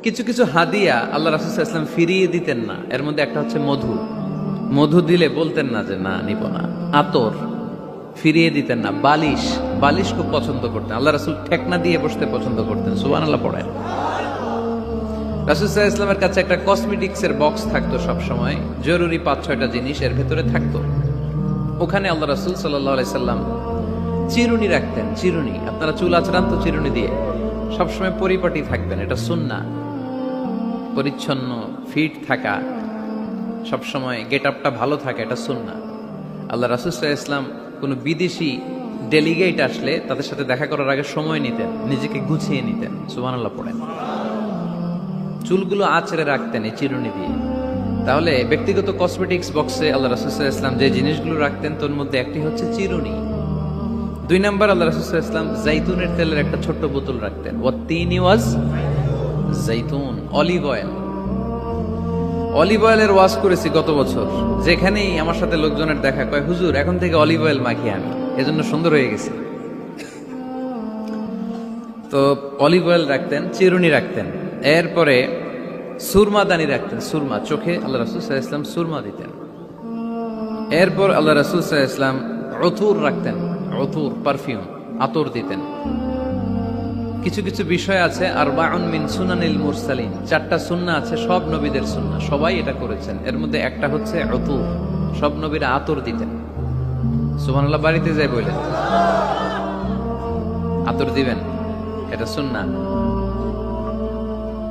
কিছু কিছু হাদিয়া আল্লাহ রাসূল সাল্লাল্লাহু আলাইহি ওয়াসাল্লাম ফিরিয়ে দিতেন না। এর মধ্যে একটা হচ্ছে মধু। মধু দিলে বলতেন না যে না নিব না। আতর ফিরিয়ে দিতেন না। বালিশ, বালিশ খুব পছন্দ করতেন। আল্লাহ রাসূল ঠেকনা দিয়ে বসতে পছন্দ করতেন। সুবহানাল্লাহ পড়েন। রাসূল সাল্লাল্লাহু আলাইহি ওয়াসাল্লামের কাছে একটা কসমেটিক্সের বক্স থাকতো সব সময়, জরুরি 5-6টা জিনিস এর ভেতরে থাকতো। ওখানে আল্লাহ রাসূল সাল্লাল্লাহু আলাইহি সাল্লাম চিরুনি রাখতেন। চিরুনি, আপনারা চুল আঁচড়ান তো চিরুনি দিয়ে, সবসময় পরিপাটি থাকবেন, এটা সুন্নাহ। পরিচ্ছন্ন ফিট থাকা, সবসময় গেট আপটা ভালো থাকা, এটা সুন্নাহ। আল্লাহ রাসূল সাল্লাল্লাহু আলাইহি ওয়াসাল্লাম কোনো বিদেশি ডেলিগেট আসলে তাদের সাথে দেখা করার আগে সময় নিতেন, নিজেকে গুছিয়ে নিতেন। সুবহানাল্লাহ পড়েন। চুলগুলো আঁচড়ে রাখতেন এই চিরুনি দিয়ে। তাহলে ব্যক্তিগত কসমেটিক্স বক্সে আল্লাহ রাসূল সাল্লাল্লাহু আলাইহি ওয়াসাল্লাম যে জিনিসগুলো রাখতেন তার মধ্যে একটি হচ্ছে চিরুনি। 2 নাম্বার, আল্লাহ রাসূল সাল্লাল্লাহু আলাইহি ওয়াসাল্লাম জাইতুনের তেলের একটা ছোট্ট বোতল রাখতেন। ওয়াত্তিনি ওয়াজ জাইতুন, অলিভ অয়েল। অলিভ অয়েলের ওয়াজ করেছি গত বছর। যেখানেই আমার সাথে লোকজনের দেখা, কয় হুজুর এখন থেকে অলিভ অয়েল মাখি আমি, এজন্য সুন্দর হয়ে গেছি। তো অলিভ অয়েল রাখতেন, চিরুনি রাখতেন। এরপরে সুরমাদানি রাখতেন, সুরমা, চোখে আল্লাহ রাসূল সাল্লাল্লাহু আলাইহি ওয়াসাল্লাম সুরমা দিতেন। এরপর আল্লাহ রাসূল সাল্লাল্লাহু আলাইহি ওয়াসাল্লাম উতুর রাখতেন, উতুর পারফিউম, আতর দিতেন। কিছু কিছু বিষয় আছে আরবাউন মিন সুনানিল মুরসালিন, 4টা সুন্নাহ আছে সব নবীদের সুন্নাহ, সবাই এটা করেছেন। এর মধ্যে একটা হচ্ছে উতুর, সব নবীরা আতর দিতেন। সুবহানাল্লাহ, বাড়িতে যাই বলেন আতর দিবেন, এটা সুন্নাহ।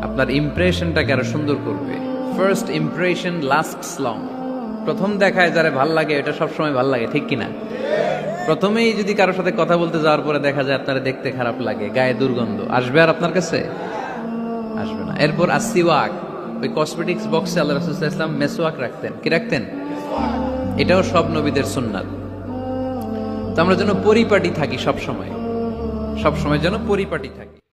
আপনার ইমপ্রেশনটাকে আরো সুন্দর করবে। First impression lasts long. প্রথম দেখায় যারা ভাল লাগে এটা সবসময় ভাল লাগে, ঠিক কিনা? প্রথমেই যদি কারোর সাথে কথা বলতে যাওয়ার পরে দেখা যায় আপনারা দেখতে খারাপ লাগে, গায়ে দুর্গন্ধ, আসবে আর আপনার কাছে? আসবে না। এরপর আসিওয়াক, ওই কসমেটিক্স বক্সে আল্লাহ রাসূল সাল্লাল্লাহু আলাইহি ওয়াসাল্লাম মেসওয়াক রাখতেন। কি রাখতেন? এটাও সব নবীদের সুন্নাত। তো আমরা যেন পরিপাটি থাকি, সব সময় যেন পরিপাটি থাকি।